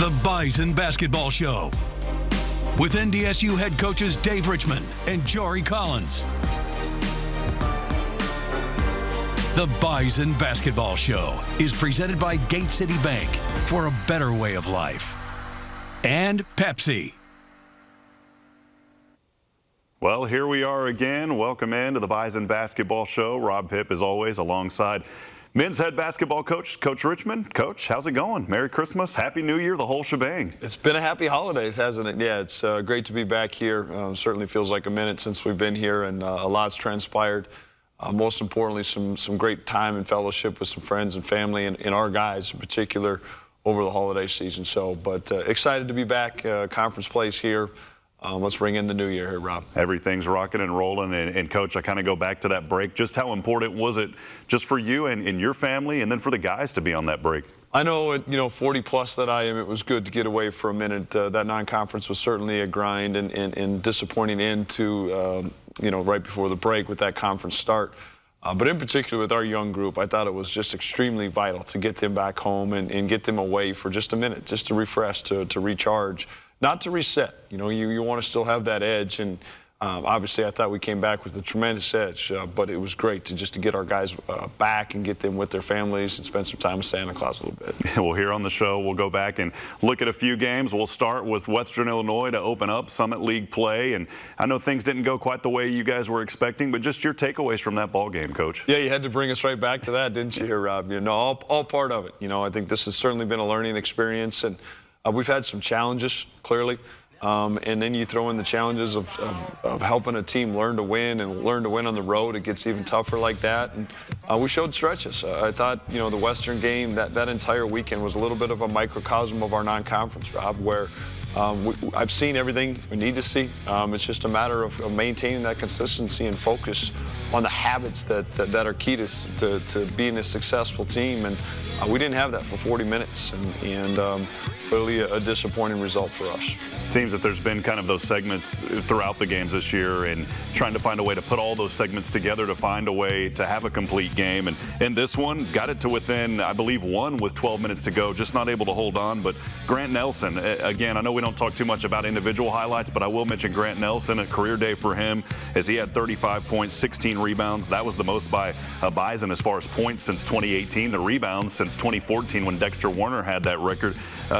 The Bison Basketball Show with NDSU head coaches Dave Richman and Jory Collins. The Bison Basketball Show is presented by Gate City Bank for a better way of life. And Pepsi. Well, here we are again. Welcome into the Bison Basketball Show. Rob Hipp, as always, alongside men's head basketball coach, Coach Richman. Coach, how's it going? Merry Christmas, Happy New Year, the whole shebang. It's been a happy holidays, hasn't it? Yeah, it's great to be back here. Certainly feels like a minute since we've been here, and a lot's transpired. Most importantly, some great time and fellowship with some friends and family, and our guys in particular over the holiday season. But excited to be back, conference place here. Let's ring in the new year here, Rob. Everything's rocking and rolling. And Coach, I kind of go back to that break. Just how important was it just for you and your family, and then for the guys to be on that break? I know, at 40-plus that I am, it was good to get away for a minute. That non-conference was certainly a grind and disappointing end to, right before the break with that conference start. But in particular with our young group, I thought it was just extremely vital to get them back home and get them away for just a minute, just to refresh, to recharge. Not to reset. You want to still have that edge, and obviously I thought we came back with a tremendous edge, but it was great to get our guys back and get them with their families and spend some time with Santa Claus a little bit. Well, here on the show, we'll go back and look at a few games. We'll start with Western Illinois to open up Summit League play, and I know things didn't go quite the way you guys were expecting, but just your takeaways from that ball game, Coach. Yeah, you had to bring us right back to that, didn't you here, Rob? All part of it. I think this has certainly been a learning experience, and we've had some challenges, clearly, and then you throw in the challenges of helping a team learn to win and learn to win on the road. It gets even tougher like that, and we showed stretches. I thought, the Western game, that entire weekend was a little bit of a microcosm of our non-conference, Rob, where I've seen everything we need to see. It's just a matter of maintaining that consistency and focus on the habits that are key to being a successful team, and we didn't have that for 40 minutes, and clearly a disappointing result for us. Seems that there's been kind of those segments throughout the games this year, and trying to find a way to put all those segments together to find a way to have a complete game. And in this one, got it to within, I believe, one with 12 minutes to go, just not able to hold on. But Grant Nelson, again, I know we don't talk too much about individual highlights, but I will mention Grant Nelson, a career day for him, as he had 35 points, 16 rebounds. That was the most by a Bison as far as points since 2018, the rebounds since 2014 when Dexter Warner had that record.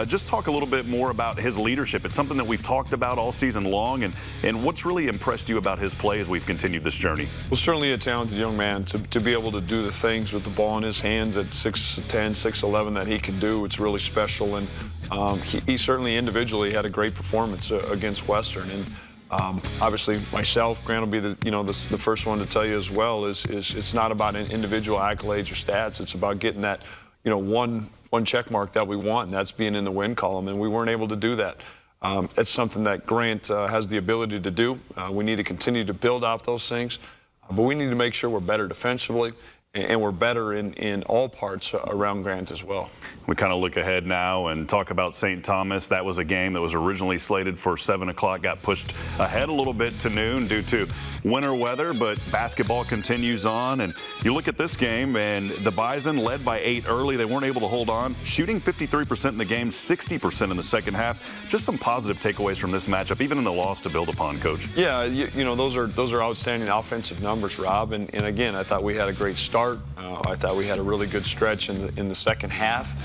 Just talk a little bit more about his leadership. It's something that we've talked about all season long, and what's really impressed you about his play as we've continued this journey? Well, certainly a talented young man to be able to do the things with the ball in his hands at 6'10", 6'11" that he can do. It's really special, and he certainly individually had a great performance against Western. And obviously myself, Grant will be the first one to tell you as well, is it's not about individual accolades or stats. It's about getting that one check mark that we want, and that's being in the win column, and we weren't able to do that. It's something that Grant has the ability to do. We need to continue to build off those things, but we need to make sure we're better defensively, and we're better in all parts around Grant as well. We kind of look ahead now and talk about St. Thomas. That was a game that was originally slated for 7 o'clock, got pushed ahead a little bit to noon due to winter weather, but basketball continues on. And you look at this game, and the Bison led by 8 early. They weren't able to hold on, shooting 53% in the game, 60% in the second half. Just some positive takeaways from this matchup, even in the loss, to build upon, Coach. Yeah, those are outstanding offensive numbers, Rob. And again, I thought we had a great start. I thought we had a really good stretch in the second half.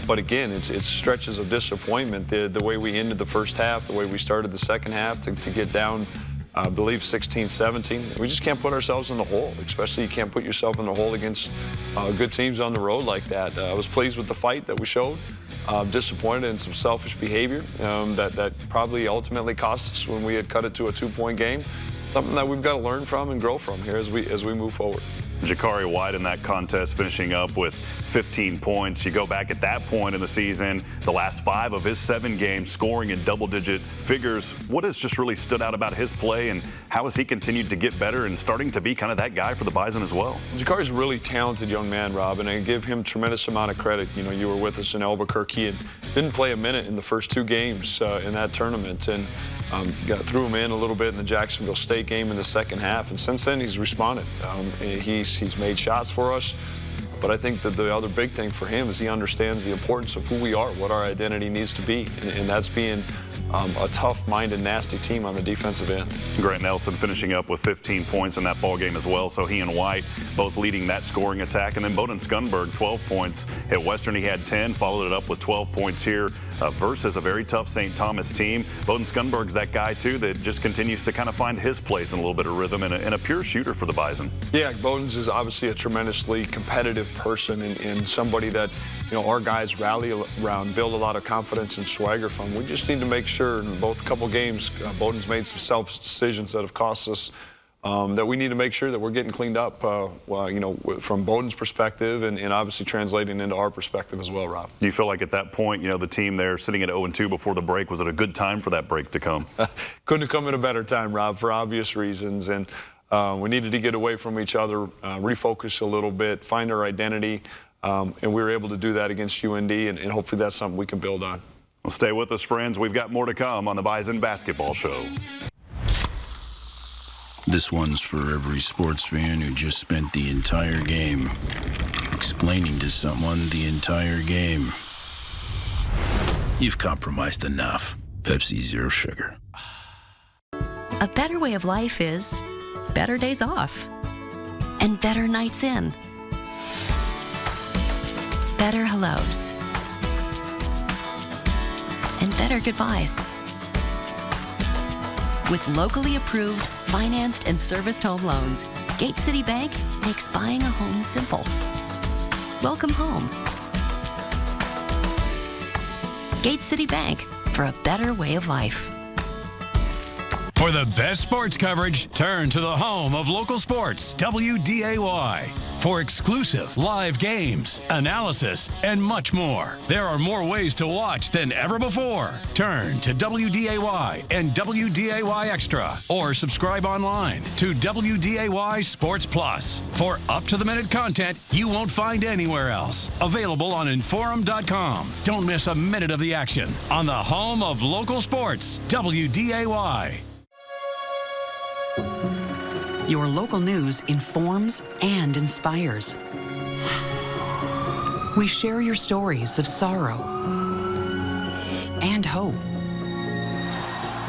But again, it's stretches of disappointment. The way we ended the first half, the way we started the second half to get down, I believe, 16-17. We just can't put ourselves in the hole, especially you can't put yourself in the hole against good teams on the road like that. I was pleased with the fight that we showed. Disappointed in some selfish behavior that probably ultimately cost us when we had cut it to a 2-point game. Something that we've got to learn from and grow from here as we move forward. Jakari White in that contest, finishing up with 15 points. You go back at that point in the season, the last 5 of his 7 games scoring in double-digit figures. What has just really stood out about his play, and how has he continued to get better and starting to be kind of that guy for the Bison as well? Jakari's a really talented young man, Rob, and I give him tremendous amount of credit. You were with us in Albuquerque and didn't play a minute in the first 2 games in that tournament, and threw him in a little bit in the Jacksonville State game in the second half, and since then he's responded. He's made shots for us. But I think that the other big thing for him is he understands the importance of who we are, what our identity needs to be, and that's being a tough-minded, nasty team on the defensive end. Grant Nelson finishing up with 15 points in that ball game as well. So he and White both leading that scoring attack. And then Bowden Skunberg, 12 points. At Western, he had 10, followed it up with 12 points here versus a very tough St. Thomas team. Bowden Skunberg's that guy, too, that just continues to kind of find his place in a little bit of rhythm and a pure shooter for the Bison. Yeah, Bowden's is obviously a tremendously competitive person and somebody that, you know, our guys rally around, build a lot of confidence and swagger from. We just need to make sure in both couple games, Bowden's made some self decisions that have cost us, that we need to make sure that we're getting cleaned up, you know, from Bowden's perspective and obviously translating into our perspective as well, Rob. Do you feel like at that point, you know, the team there sitting at 0-2 before the break, was it a good time for that break to come? Couldn't have come at a better time, Rob, for obvious reasons. And we needed to get away from each other, refocus a little bit, find our identity. And we were able to do that against UND, and hopefully that's something we can build on. Well, stay with us, friends. We've got more to come on the Bison Basketball Show. This one's for every sports fan who just spent the entire game explaining to someone the entire game. You've compromised enough. Pepsi Zero Sugar. A better way of life is better days off and better nights in. Better hellos and better goodbyes. With locally approved, financed, and serviced home loans, Gate City Bank makes buying a home simple. Welcome home. Gate City Bank, for a better way of life. For the best sports coverage, turn to the home of local sports, WDAY. For exclusive live games, analysis, and much more. There are more ways to watch than ever before. Turn to WDAY and WDAY Extra, or subscribe online to WDAY Sports Plus for up-to-the-minute content you won't find anywhere else. Available on Inforum.com. Don't miss a minute of the action on the home of local sports, WDAY. Your local news informs and inspires. We share your stories of sorrow and hope.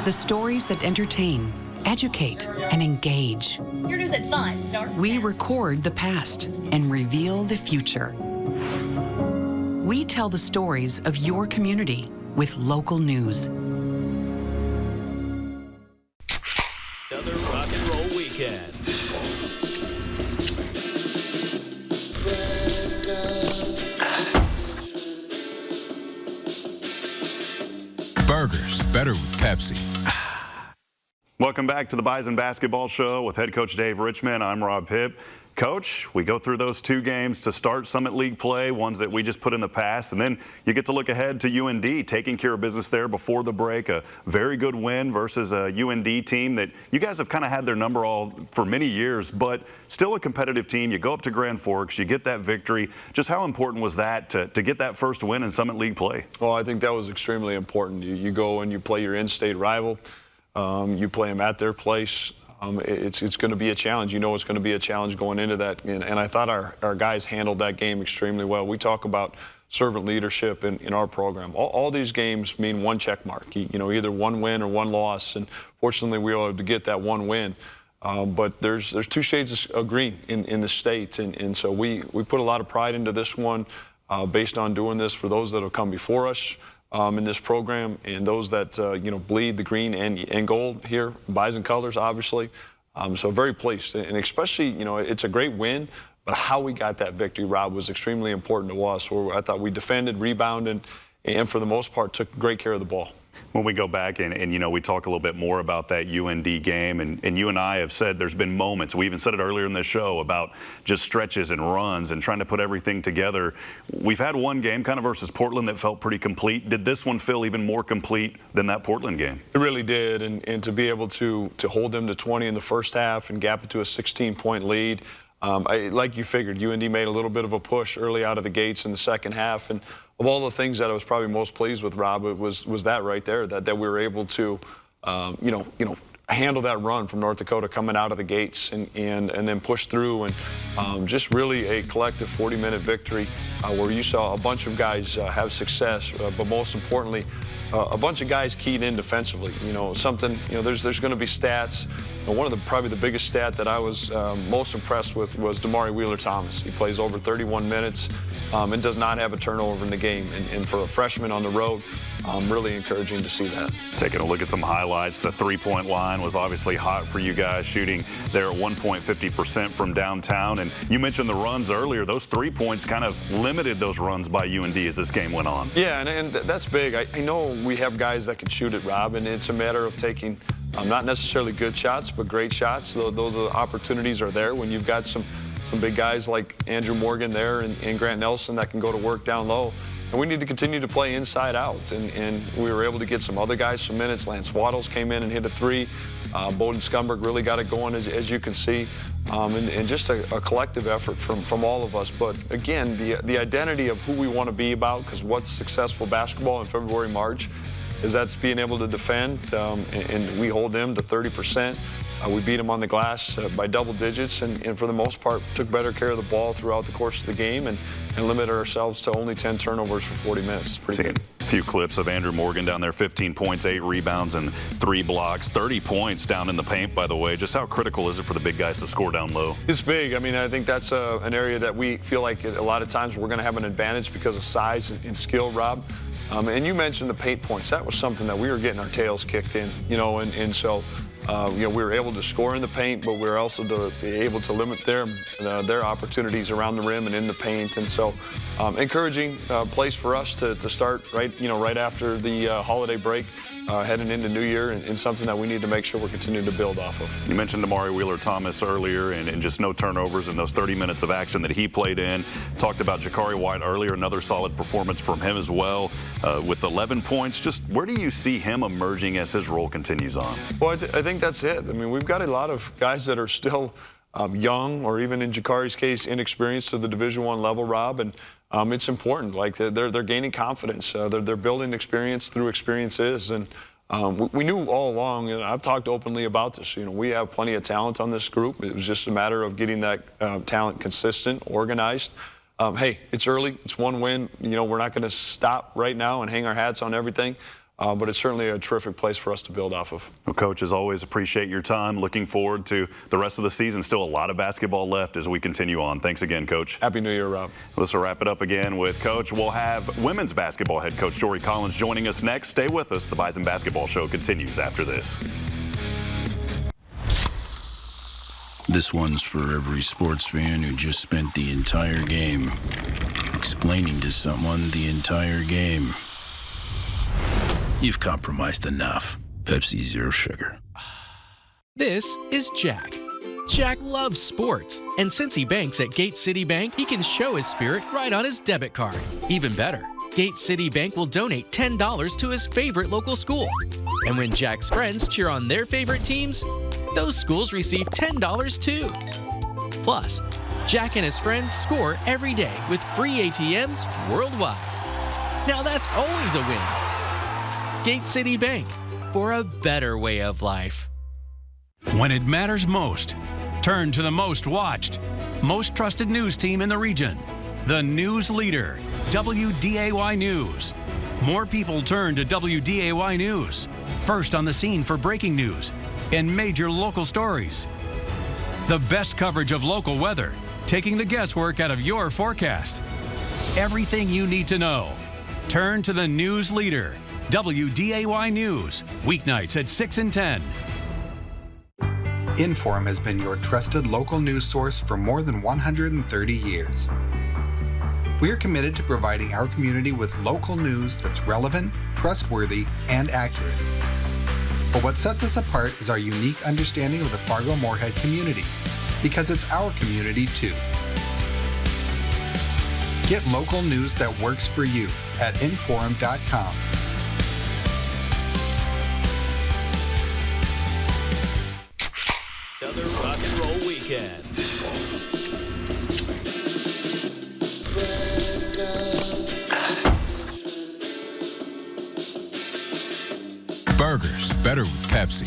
The stories that entertain, educate, and engage. Your news at 5 starts. We record the past and reveal the future. We tell the stories of your community with local news. Another rock and roll weekend. Burgers, better with Pepsi. Welcome back to the Bison Basketball Show with head coach Dave Richman. I'm Rob Hipp. Coach, we go through those two games to start Summit League play, ones that we just put in the past, and then you get to look ahead to UND, taking care of business there before the break. A very good win versus a UND team that you guys have kind of had their number all for many years, but still a competitive team. You go up to Grand Forks, you get that victory. Just how important was that to get that first win in Summit League play? Well, I think that was extremely important. You go and you play your in-state rival. You play them at their place. It's going to be a challenge. You know it's going to be a challenge going into that. And I thought our guys handled that game extremely well. We talk about servant leadership in our program. All these games mean one check mark. You know, either one win or one loss. And fortunately, we were able to get that one win. But there's two shades of green in the state. And so we put a lot of pride into this one based on doing this for those that have come before us. In this program, and those that you know, bleed the green and gold here, Bison colors, obviously. So very pleased, and especially, you know, it's a great win, but how we got that victory, Rob, was extremely important to us. Where I thought we defended, rebounded, and for the most part took great care of the ball. When we go back and you know, we talk a little bit more about that UND game, and you and I have said there's been moments, we even said it earlier in the show, about just stretches and runs and trying to put everything together. We've had one game kind of versus Portland that felt pretty complete. Did this one feel even more complete than that Portland game? It really did, and to be able to hold them to 20 in the first half and gap it to a 16-point lead. Like you figured, UND made a little bit of a push early out of the gates in the second half, and of all the things that I was probably most pleased with, Rob, it was that right there, that we were able to, you know, handle that run from North Dakota coming out of the gates and then push through, and just really a collective 40-minute victory where you saw a bunch of guys have success, but most importantly, a bunch of guys keyed in defensively. There's going to be stats. One of the probably the biggest stat that I was most impressed with was Damari Wheeler-Thomas. He plays over 31 minutes and does not have a turnover in the game. And for a freshman on the road, really encouraging to see that. Taking a look at some highlights, the three-point line was obviously hot for you guys, shooting there at 1.50% from downtown. And you mentioned the runs earlier. Those 3 points kind of limited those runs by UND as this game went on. Yeah, and that's big. I know we have guys that can shoot it, Rob, and it's a matter of taking not necessarily good shots, but great shots. Those opportunities are there when you've got some big guys like Andrew Morgan there and Grant Nelson that can go to work down low. And we need to continue to play inside out. And we were able to get some other guys some minutes. Lance Waddles came in and hit a three. Bowden Scumberg really got it going, as you can see. And just a collective effort from all of us. But again, the identity of who we want to be about, because what's successful basketball in February, March, is that's being able to defend, and we hold them to 30%. We beat them on the glass by double digits, and for the most part took better care of the ball throughout the course of the game and limited ourselves to only 10 turnovers for 40 minutes. It's pretty good. A few clips of Andrew Morgan down there, 15 points, 8 rebounds, and 3 blocks. 30 points down in the paint, by the way. Just how critical is it for the big guys to score down low? It's big. I mean, I think that's an area that we feel like a lot of times we're going to have an advantage because of size and skill, Rob. And you mentioned the paint points. That was something that we were getting our tails kicked in, and so we were able to score in the paint, but we were also able to limit their opportunities around the rim and in the paint. And so, encouraging place for us to start right after the holiday break, heading into New Year, and something that we need to make sure we're continuing to build off of. You mentioned Damari Wheeler-Thomas earlier, and just no turnovers in those 30 minutes of action that he played in. Talked about Jakari White earlier, another solid performance from him as well, with 11 points. Just where do you see him emerging as his role continues on? Well, I think that's it. I mean, we've got a lot of guys that are still young, or even in Jakari's case, inexperienced to the Division I level, Rob, and it's important. Like they're gaining confidence. They're building experience through experiences, and we knew all along, and I've talked openly about this. We have plenty of talent on this group. It was just a matter of getting that talent consistent, organized. Hey, it's early. It's one win. We're not going to stop right now and hang our hats on everything. But it's certainly a terrific place for us to build off of. Well, Coach, as always, appreciate your time. Looking forward to the rest of the season. Still a lot of basketball left as we continue on. Thanks again, Coach. Happy New Year, Rob. Let's wrap it up again with Coach. We'll have women's basketball head coach Jory Collins joining us next. Stay with us. The Bison Basketball Show continues after this. This one's for every sports fan who just spent the entire game explaining to someone the entire game. You've compromised enough. Pepsi Zero Sugar. This is Jack. Jack loves sports, and since he banks at Gate City Bank, he can show his spirit right on his debit card. Even better, Gate City Bank will donate $10 to his favorite local school. And when Jack's friends cheer on their favorite teams, those schools receive $10 too. Plus, Jack and his friends score every day with free ATMs worldwide. Now that's always a win. Gate City Bank, for a better way of life. When it matters most, turn to the most watched, most trusted news team in the region, the news leader, WDAY News. More people turn to WDAY News, first on the scene for breaking news and major local stories. The best coverage of local weather, taking the guesswork out of your forecast. Everything you need to know. Turn to the news leader, WDAY News, weeknights at 6 and 10. Inform has been your trusted local news source for more than 130 years. We are committed to providing our community with local news that's relevant, trustworthy, and accurate. But what sets us apart is our unique understanding of the Fargo-Moorhead community, because it's our community too. Get local news that works for you at inform.com. Another rock and roll weekend. Burgers, better with Pepsi.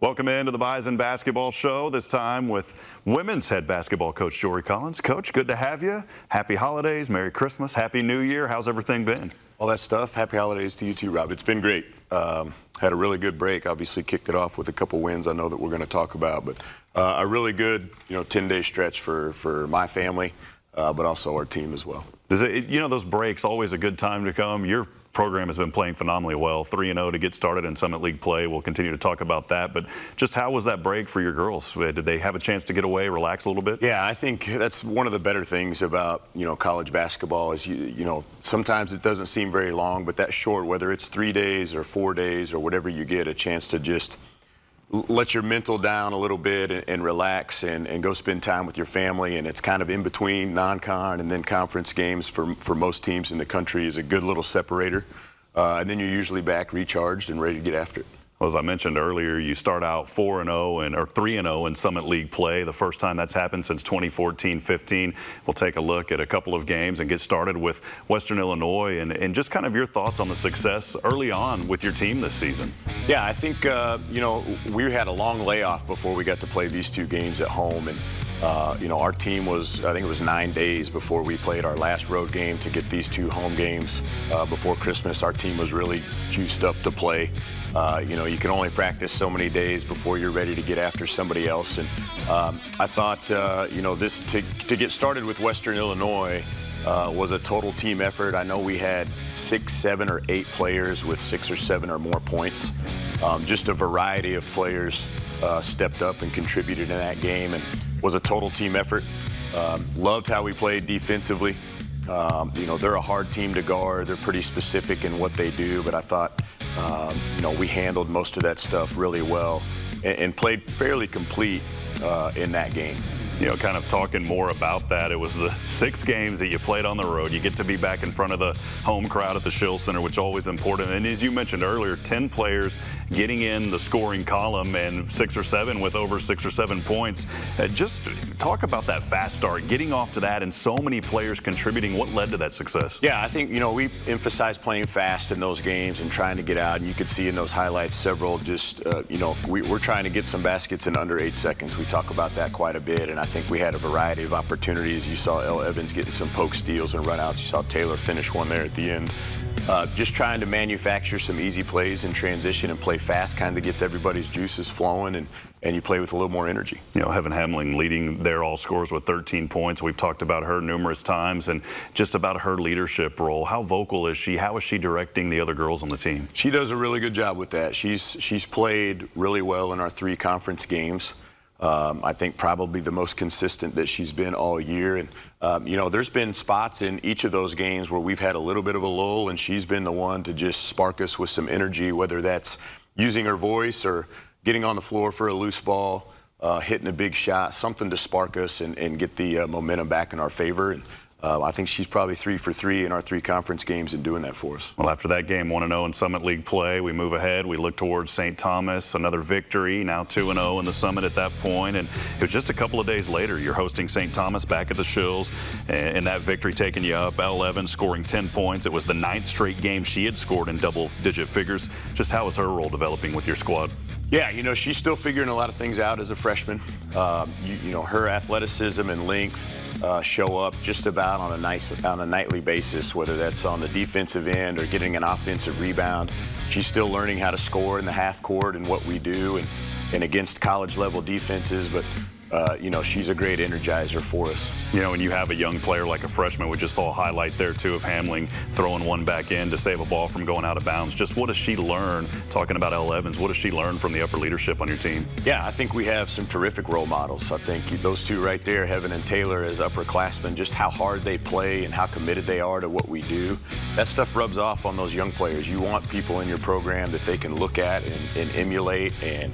Welcome into the Bison basketball show, this time with women's head basketball coach Jory Collins. Coach, good to have you. Happy holidays, Merry Christmas, Happy New Year. How's everything been? All that stuff. Happy holidays to you too, Rob. It's been great. Had a really good break. Obviously kicked it off with a couple wins I know that we're going to talk about, but a really good 10-day stretch for my family, but also our team as well. Those breaks, always a good time to come. Your program has been playing phenomenally well, 3-0 to get started in Summit League play. We'll continue to talk about that, but just how was that break for your girls? Did they have a chance to get away, relax a little bit? Yeah, I think that's one of the better things about college basketball is sometimes it doesn't seem very long, but that short, whether it's 3 days or 4 days or whatever, you get a chance to just let your mental down a little bit and relax and go spend time with your family. And it's kind of in between non-con and then conference games for most teams in the country is a good little separator. And then you're usually back recharged and ready to get after it. Well, as I mentioned earlier, you start out 4-0 or 3-0 in Summit League play. The first time that's happened since 2014-15. We'll take a look at a couple of games and get started with Western Illinois and just kind of your thoughts on the success early on with your team this season. Yeah, I think we had a long layoff before we got to play these two games at home, and our team was, I think it was 9 days before we played our last road game to get these two home games before Christmas. Our team was really juiced up to play. You can only practice so many days before you're ready to get after somebody else. And I thought, this to get started with Western Illinois was a total team effort. I know we had 6, 7, or 8 players with 6 or 7 or more points. Just a variety of players stepped up and contributed in that game, and was a total team effort. Loved how we played defensively. They're a hard team to guard. They're pretty specific in what they do, but I thought, we handled most of that stuff really well and played fairly complete in that game. Kind of talking more about that, it was the 6 games that you played on the road. You get to be back in front of the home crowd at the Shill Center, which is always important. And as you mentioned earlier, 10 players getting in the scoring column and 6 or 7 with over 6 or 7 points. Just talk about that fast start, getting off to that, and so many players contributing. What led to that success? Yeah, I think, we emphasized playing fast in those games and trying to get out. And you could see in those highlights several we're trying to get some baskets in under 8 seconds. We talk about that quite a bit, and I think we had a variety of opportunities. You saw Elle Evans getting some poke steals and runouts. You saw Taylor finish one there at the end. Just trying to manufacture some easy plays in transition and play fast kind of gets everybody's juices flowing, and you play with a little more energy. Heaven Hamling leading their all scores with 13 points. We've talked about her numerous times and just about her leadership role. How vocal is she? How is she directing the other girls on the team? She does a really good job with that. She's played really well in our 3 conference games. I think probably the most consistent that she's been all year. And, there's been spots in each of those games where we've had a little bit of a lull, and she's been the one to just spark us with some energy, whether that's using her voice or getting on the floor for a loose ball, hitting a big shot, something to spark us and get the momentum back in our favor. And, I think she's probably 3 for 3 in our 3 conference games and doing that for us. Well, after that game, 1-0 in Summit League play, we move ahead. We look towards St. Thomas, another victory, now 2-0 in the Summit at that point. And it was just a couple of days later, you're hosting St. Thomas back at the Shills, and that victory taking you up. Elle Evans scoring 10 points. It was the 9th straight game she had scored in double-digit figures. Just how is her role developing with your squad? Yeah, she's still figuring a lot of things out as a freshman. Her athleticism and length show up just about on a nightly basis, whether that's on the defensive end or getting an offensive rebound. She's still learning how to score in the half court and what we do and against college level defenses, but she's a great energizer for us. When you have a young player like a freshman, we just saw a highlight there too of Hamling throwing one back in to save a ball from going out of bounds. Just what does she learn, talking about Elle Evans, what does she learn from the upper leadership on your team? Yeah, I think we have some terrific role models. I think those two right there, Heaven and Taylor as upperclassmen, just how hard they play and how committed they are to what we do. That stuff rubs off on those young players. You want people in your program that they can look at and emulate and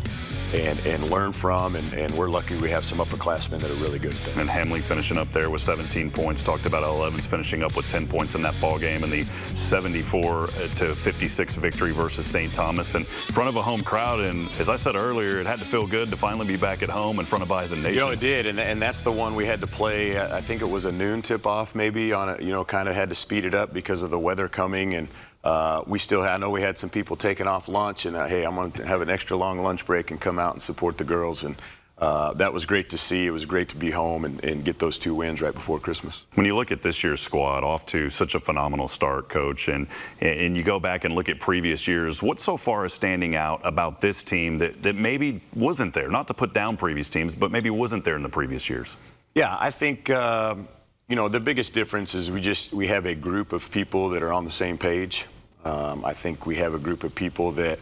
learn from, and we're lucky we have some upperclassmen that are really good at that. And Hamling finishing up there with 17 points. Talked about Elle Evans finishing up with 10 points in that ball game and the 74-56 victory versus St. Thomas in front of a home crowd. And as I said earlier, it had to feel good to finally be back at home in front of Bison Nation. It did, and that's the one we had to play. I think it was a noon tip-off maybe on it. Kind of had to speed it up because of the weather coming, and I know we had some people taking off lunch, and hey, I'm going to have an extra long lunch break and come out and support the girls. And that was great to see. It was great to be home and get those 2 wins right before Christmas. When you look at this year's squad, off to such a phenomenal start, Coach, and you go back and look at previous years, what so far is standing out about this team that maybe wasn't there? Not to put down previous teams, but maybe wasn't there in the previous years. Yeah, I think the biggest difference is we have a group of people that are on the same page. I think we have a group of people that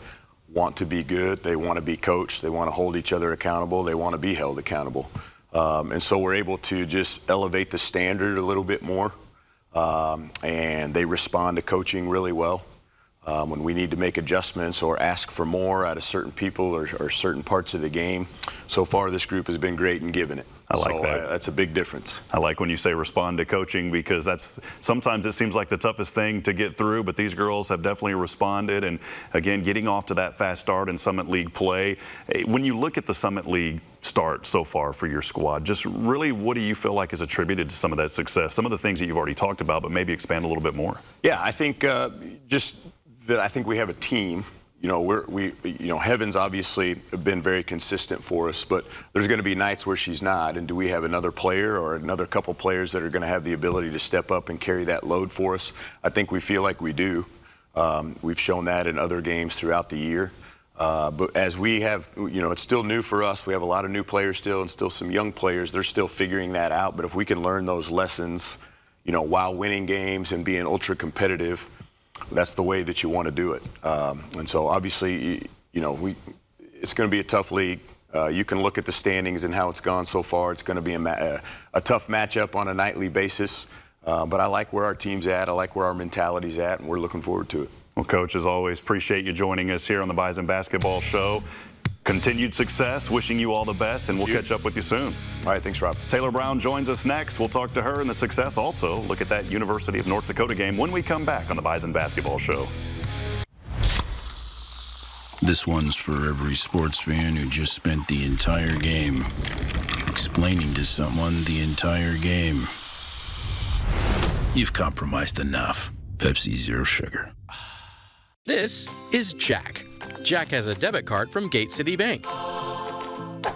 want to be good, they want to be coached, they want to hold each other accountable, they want to be held accountable. And so we're able to just elevate the standard a little bit more, and they respond to coaching really well. When we need to make adjustments or ask for more out of certain people or certain parts of the game, so far this group has been great in giving it. I like that. That's a big difference. I like when you say respond to coaching, because sometimes it seems like the toughest thing to get through, but these girls have definitely responded. And again, getting off to that fast start in Summit League play. When you look at the Summit League start so far for your squad, just really what do you feel like is attributed to some of that success? Some of the things that you've already talked about, but maybe expand a little bit more. Yeah, I think I think we have a team. Heaven's obviously been very consistent for us, but there's going to be nights where she's not. And do we have another player or another couple players that are going to have the ability to step up and carry that load for us? I think we feel like we do. We've shown that in other games throughout the year. But as we have, it's still new for us. We have a lot of new players still and still some young players. They're still figuring that out. But if we can learn those lessons, while winning games and being ultra competitive, that's the way that you want to do it. And so obviously, it's going to be a tough league. You can look at the standings and how it's gone so far. It's going to be a tough matchup on a nightly basis. But I like where our team's at. I like where our mentality's at, and we're looking forward to it. Well, Coach, as always, appreciate you joining us here on the Bison Basketball Show. Continued success, wishing you all the best, and we'll catch up with you soon. All right, thanks, Rob. Taylor Brown joins us next. We'll talk to her and the success. Also, look at that University of North Dakota game when we come back on the Bison Basketball Show. This one's for every sports fan who just spent the entire game explaining to someone the entire game. You've compromised enough. Pepsi Zero Sugar. This is Jack. Jack has a debit card from Gate City Bank.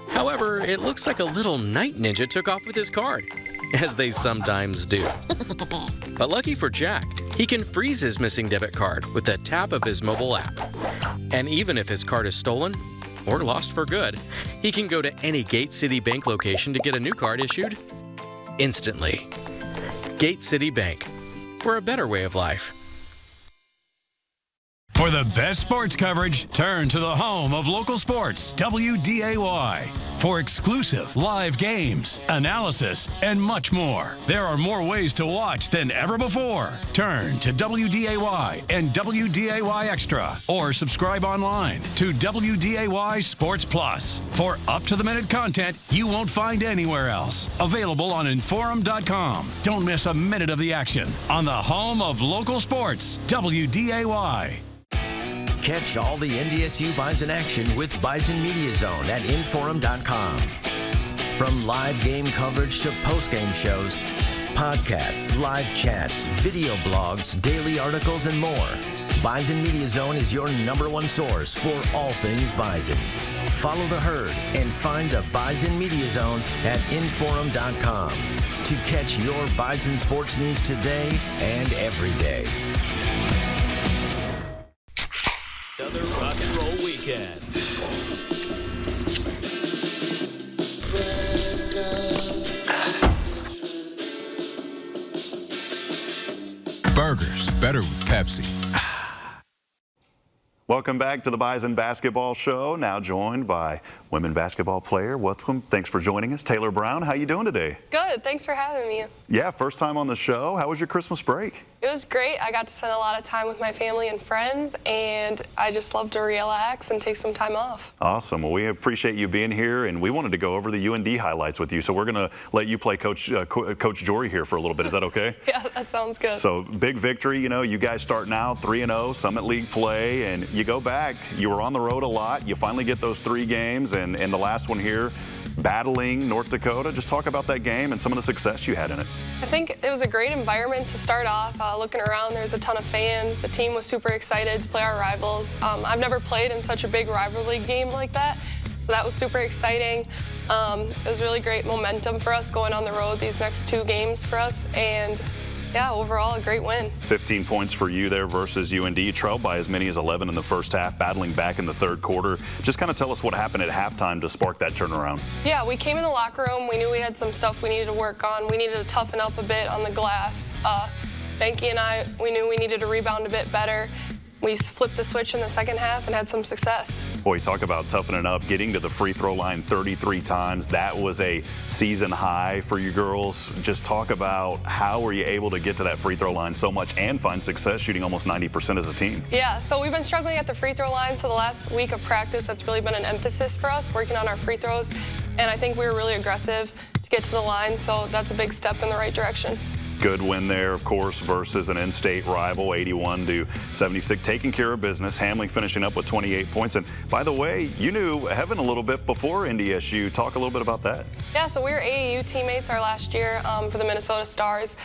However, it looks like a little night ninja took off with his card, as they sometimes do. But lucky for Jack, he can freeze his missing debit card with the tap of his mobile app. And even if his card is stolen or lost for good, he can go to any Gate City Bank location to get a new card issued instantly. Gate City Bank, for a better way of life. For the best sports coverage, turn to the home of local sports, WDAY. For exclusive live games, analysis, and much more. There are more ways to watch than ever before. Turn to WDAY and WDAY Extra, or subscribe online to WDAY Sports Plus for up-to-the-minute content you won't find anywhere else. Available on Inforum.com. Don't miss a minute of the action on the home of local sports, WDAY. Catch all the NDSU Bison action with Bison Media Zone at Inforum.com. From live game coverage to post-game shows, podcasts, live chats, video blogs, daily articles, and more, Bison Media Zone is your #1 source for all things Bison. Follow the herd and find the Bison Media Zone at Inforum.com to catch your Bison sports news today and every day. Another rock and roll weekend. Burgers, better with Pepsi. Welcome back to the Bison Basketball Show. Now joined by women basketball player. Welcome. Thanks for joining us. Taylor Brown, how you doing today? Good. Thanks for having me. Yeah, first time on the show. How was your Christmas break? It was great. I got to spend a lot of time with my family and friends, and I just love to relax and take some time off. Awesome. Well, we appreciate you being here, and we wanted to go over the UND highlights with you. So we're going to let you play Coach Jory here for a little bit. Is that okay? Yeah, that sounds good. So big victory. You guys start now 3-0, Summit League play, and you go back. You were on the road a lot. You finally get those 3 games, and the last one here, battling North Dakota. Just talk about that game and some of the success you had in it. I think it was a great environment to start off. Looking around, there was a ton of fans. The team was super excited to play our rivals. I've never played in such a big rivalry game like that, so that was super exciting. It was really great momentum for us going on the road these next 2 games for us, and yeah, overall a great win. 15 points for you there versus UND. You trailed by as many as 11 in the first half, battling back in the third quarter. Just kind of tell us what happened at halftime to spark that turnaround. Yeah, we came in the locker room. We knew we had some stuff we needed to work on. We needed to toughen up a bit on the glass. Benke and I, we knew we needed to rebound a bit better. We flipped the switch in the second half and had some success. Boy, talk about toughening up, getting to the free throw line 33 times. That was a season high for you girls. Just talk about how were you able to get to that free throw line so much and find success shooting almost 90% as a team? Yeah, so we've been struggling at the free throw line. So the last week of practice, that's really been an emphasis for us, working on our free throws. And I think we were really aggressive to get to the line. So that's a big step in the right direction. Good win there, of course, versus an in-state rival, 81-76, taking care of business. Hamling finishing up with 28 points. And by the way, you knew Heaven a little bit before NDSU. Talk a little bit about that. Yeah, so we were AAU teammates our last year for the Minnesota Stars,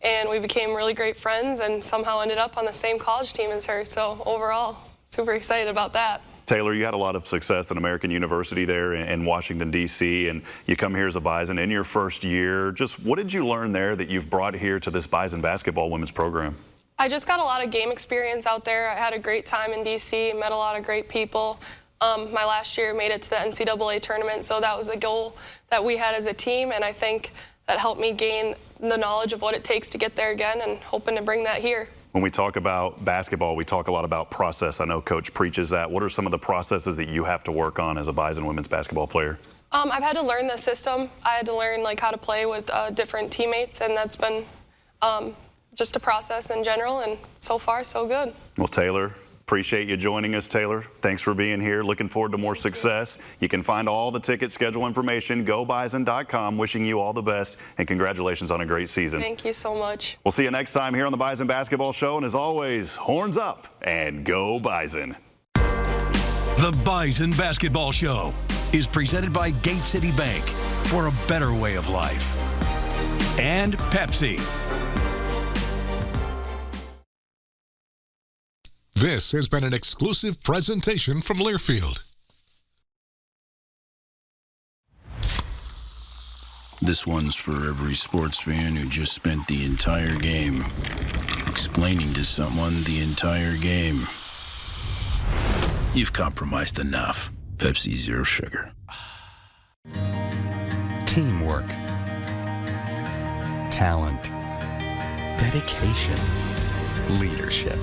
and we became really great friends and somehow ended up on the same college team as her. So overall, super excited about that. Taylor, you had a lot of success at American University there in Washington, D.C., and you come here as a Bison in your first year. Just what did you learn there that you've brought here to this Bison basketball women's program? I just got a lot of game experience out there. I had a great time in D.C., met a lot of great people. My last year made it to the NCAA tournament, so that was a goal that we had as a team, and I think that helped me gain the knowledge of what it takes to get there again, and hoping to bring that here. When we talk about basketball, we talk a lot about process. I know Coach preaches that. What are some of the processes that you have to work on as a Bison women's basketball player? I've had to learn the system. I had to learn how to play with different teammates, and that's been just a process in general, and so far, so good. Well, Taylor, appreciate you joining us, Taylor. Thanks for being here. Looking forward to more success. You can find all the ticket schedule information, gobison.com. Wishing you all the best, and congratulations on a great season. Thank you so much. We'll see you next time here on the Bison Basketball Show, and as always, horns up and go Bison. The Bison Basketball Show is presented by Gate City Bank for a better way of life. And Pepsi. This has been an exclusive presentation from Learfield. This one's for every sports fan who just spent the entire game explaining to someone the entire game. You've compromised enough. Pepsi Zero Sugar. Teamwork. Talent. Dedication. Leadership.